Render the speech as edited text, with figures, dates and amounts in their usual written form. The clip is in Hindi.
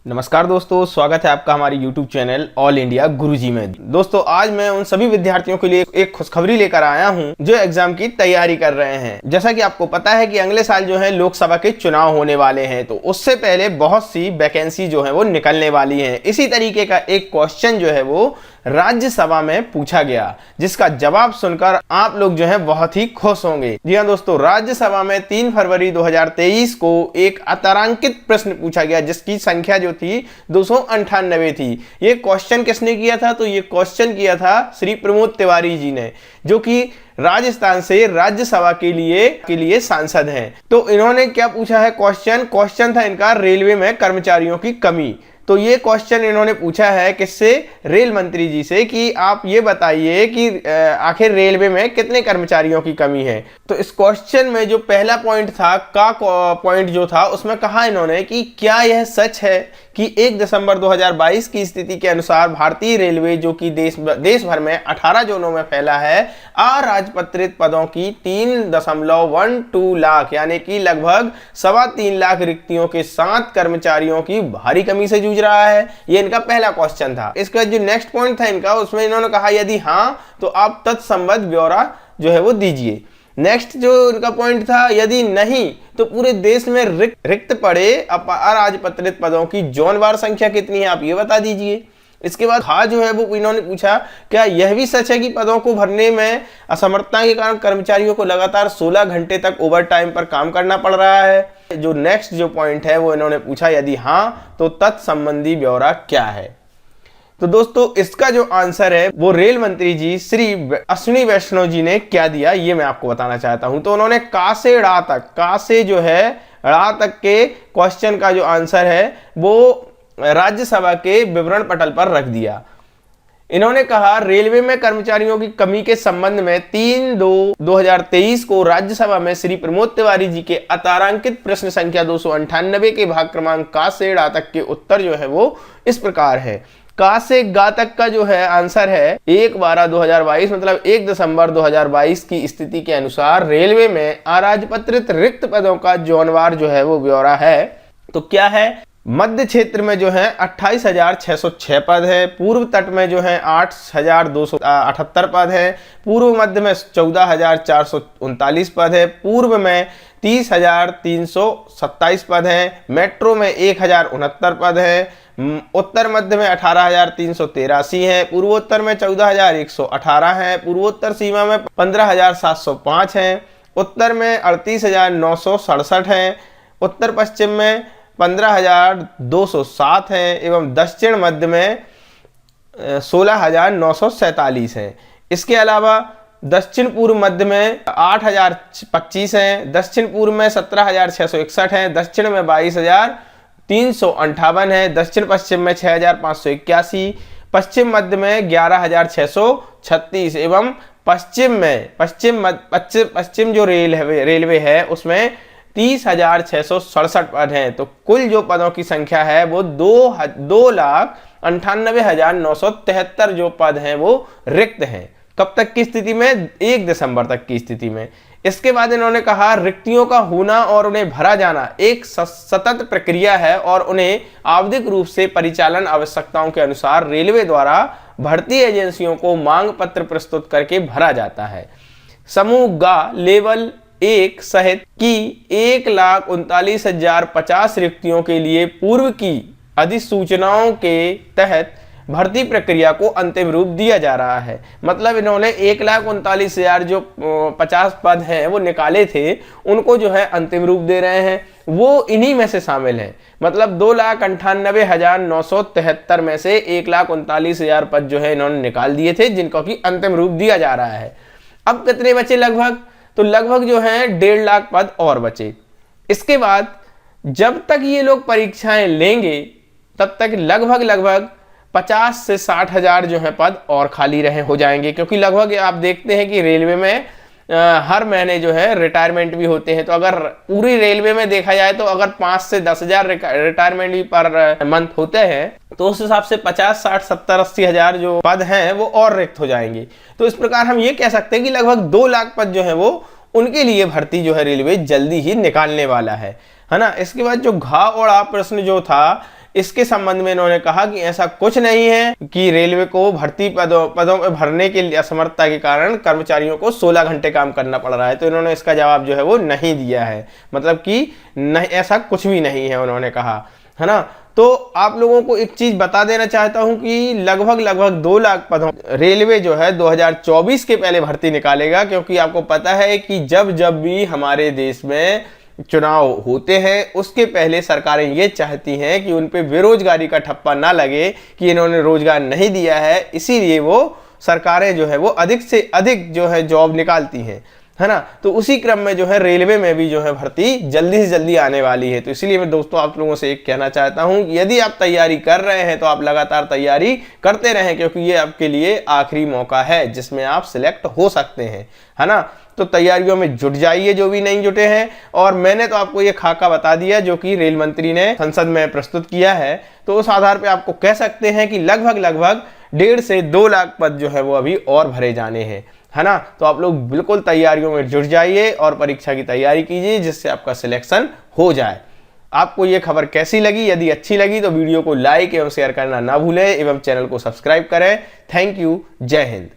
नमस्कार दोस्तों, स्वागत है आपका हमारे YouTube चैनल ऑल इंडिया गुरुजी में। दोस्तों, आज मैं उन सभी विद्यार्थियों के लिए एक खुशखबरी लेकर आया हूं जो एग्जाम की तैयारी कर रहे हैं। जैसा कि आपको पता है कि अगले साल जो है लोकसभा के चुनाव होने वाले हैं, तो उससे पहले बहुत सी वैकेंसी जो है वो निकलने वाली है। इसी तरीके का एक क्वेश्चन जो है वो राज्यसभा में पूछा गया, जिसका जवाब सुनकर आप लोग जो है बहुत ही खुश होंगे। जी हाँ दोस्तों, राज्यसभा में 3 फरवरी 2023 को एक अतारांकित प्रश्न पूछा गया, जिसकी संख्या जो थी 298 थी। ये क्वेश्चन किसने किया था? तो ये क्वेश्चन किया था श्री प्रमोद तिवारी जी ने, जो कि राजस्थान से राज्यसभा के लिए सांसद हैं। तो इन्होंने क्या पूछा है क्वेश्चन था इनका रेलवे में कर्मचारियों की कमी। तो ये क्वेश्चन इन्होंने पूछा है किससे? रेल मंत्री जी से, कि आप ये बताइए कि आखिर रेलवे में कितने कर्मचारियों की कमी है। तो इस क्वेश्चन में जो पहला पॉइंट था, पॉइंट जो था, उसमें कहा इन्होंने कि क्या यह सच है कि 1 दिसंबर 2022 की स्थिति के अनुसार भारतीय रेलवे, जो कि देश भर में 18 जोनों में फैला है, अराजपत्रित पदों की 3.12 लाख यानी कि लगभग 3.25 लाख रिक्तियों के साथ कर्मचारियों की भारी कमी से जूझ रहा है। ये इनका पहला क्वेश्चन था। इसका जो नेक्स्ट पॉइंट था इनका, उसमें इन्होंने कहा यदि हाँ तो आप तत्संबद्ध ब्यौरा जो है वो दीजिए। नेक्स्ट जो इनका पॉइंट था, यदि नहीं तो पूरे देश में रिक्त पड़े अराजपत्रित पदों की जोनवार संख्या कितनी है, आप ये बता दीजिए। इसके बाद हाँ जो है वो इन्होंने पूछा, क्या यह भी सच है कि पदों को भरने में असमर्थता के कारण कर्मचारियों को लगातार 16 घंटे तक ओवर टाइम पर काम करना पड़ रहा है। जो नेक्स्ट जो पॉइंट है वो इन्होंने पूछा, यदि हाँ तो तत्संबंधी ब्यौरा क्या है। तो दोस्तों, इसका जो आंसर है वो रेल मंत्री जी श्री अश्विनी वैष्णव जी ने क्या दिया, ये मैं आपको बताना चाहता हूं। तो उन्होंने का से ड़ा तक, का से जो है ड़ा तक के क्वेश्चन का जो आंसर है वो राज्यसभा के विवरण पटल पर रख दिया। इन्होंने कहा रेलवे में कर्मचारियों की कमी के संबंध में 3/2/2023 को राज्यसभा में श्री प्रमोद तिवारी जी के अतारांकित प्रश्न संख्या 298 के भाग क्रमांक का से ड़ा तक के उत्तर जो है वो इस प्रकार है। का से गा तक का जो है आंसर है 1/12/2022 मतलब 1 दिसंबर 2022 की स्थिति के अनुसार रेलवे में अराजपत्रित रिक्त पदों का जोनवार जो है वो ब्यौरा है। तो क्या है? मध्य क्षेत्र में जो है 28,606 पद है, पूर्व तट में जो है 8,278 पद है, पूर्व मध्य में 14,439 पद है, पूर्व में 30,327 पद है, मेट्रो में 1,069 पद है, उत्तर मध्य में 18,383 है, पूर्वोत्तर में 14,118 है, पूर्वोत्तर सीमा में 15,705 है, उत्तर में 38,967 है, उत्तर पश्चिम में 15,207 है एवं दक्षिण मध्य में 16,947 है। इसके अलावा दक्षिण पूर्व मध्य में 8,025 है, दक्षिण पूर्व में 17,661 है, दक्षिण में 22,358 है, दक्षिण पश्चिम में 6,581, पश्चिम मध्य में 11,636 एवं पश्चिम जो रेलवे है उसमें 30,667 पद हैं। तो कुल जो पदों की संख्या है वो 2,98,973 जो पद हैं वो रिक्त हैं। कब तक की स्थिति में? 1 दिसंबर तक की स्थिति में। इसके बाद इन्होंने कहा रिक्तियों का होना और उन्हें भरा जाना एक सतत प्रक्रिया है और उन्हें आवधिक रूप से परिचालन आवश्यकताओं के अनुसार रेलवे द्वारा भर्ती एजेंसियों को मांग पत्र प्रस्तुत करके भरा जाता है। समूह गा लेवल 1 सहित की 1,39,050 रिक्तियों के लिए पूर्व की अधिसूचनाओं के तहत भर्ती प्रक्रिया को अंतिम रूप दिया जा रहा है। मतलब इन्होंने 1,39,000 जो 50 पद हैं वो निकाले थे, उनको जो है अंतिम रूप दे रहे हैं। वो इन्हीं में से शामिल हैं। मतलब 2,98,973 में से 1,39,000 पद जो है इन्होंने निकाल दिए थे, जिनको कि अंतिम रूप दिया जा रहा है। अब कितने बचे? लगभग तो लगभग जो है 1.5 लाख पद और बचे। इसके बाद जब तक ये लोग परीक्षाएं लेंगे तब तक लगभग 50 से 60 हजार जो है पद और खाली हो जाएंगे, क्योंकि लगभग आप देखते हैं कि रेलवे में हर महीने जो है रिटायरमेंट भी होते हैं। तो अगर पूरी रेलवे में देखा जाए तो अगर 5 से 10 हजार रिटायरमेंट भी पर मंथ होते हैं, तो उस हिसाब से 50, 60, 70, 80 हजार जो पद हैं वो और रिक्त हो जाएंगे। तो इस प्रकार हम ये कह सकते हैं कि लगभग 2 लाख पद जो है वो उनके लिए भर्ती जो है रेलवे जल्दी ही निकालने वाला है ना। इसके बाद जो घा और आ प्रश्न जो था, इसके संबंध में इन्होंने कहा कि ऐसा कुछ नहीं है कि रेलवे को भर्ती पदों पर भरने के लिए असमर्थता के कारण कर्मचारियों को 16 घंटे काम करना पड़ रहा है। तो इन्होंने इसका जवाब जो है वो नहीं दिया है, मतलब कि नहीं, ऐसा कुछ भी नहीं है उन्होंने कहा, है ना। तो आप लोगों को एक चीज बता देना चाहता हूं कि लगभग 2 लाख पदों रेलवे जो है 2024 के पहले भर्ती निकालेगा, क्योंकि आपको पता है कि जब भी हमारे देश में चुनाव होते हैं उसके पहले सरकारें ये चाहती हैं कि उन पे बेरोजगारी का ठप्पा ना लगे कि इन्होंने रोजगार नहीं दिया है, इसीलिए वो सरकारें जो है वो अधिक से अधिक जो है जॉब निकालती हैं, है ना। तो उसी क्रम में जो है रेलवे में भी जो है भर्ती जल्दी से जल्दी आने वाली है। तो इसीलिए मैं दोस्तों आप लोगों से एक कहना चाहता हूं कि यदि आप तैयारी कर रहे हैं तो आप लगातार तैयारी करते रहें, क्योंकि ये आपके लिए आखिरी मौका है जिसमें आप सिलेक्ट हो सकते हैं, है ना। तो तैयारियों में जुट जाइए जो भी नहीं जुटे हैं। और मैंने तो आपको ये खाका बता दिया जो कि रेल मंत्री ने संसद में प्रस्तुत किया है, तो उस आधार पर आपको कह सकते हैं कि लगभग 1.5 से 2 लाख पद जो है वो अभी और भरे जाने हैं, है ना। तो आप लोग बिल्कुल तैयारियों में जुट जाइए और परीक्षा की तैयारी कीजिए जिससे आपका सिलेक्शन हो जाए। आपको ये खबर कैसी लगी? यदि अच्छी लगी तो वीडियो को लाइक एवं शेयर करना ना भूलें एवं चैनल को सब्सक्राइब करें। Thank you. जय हिंद।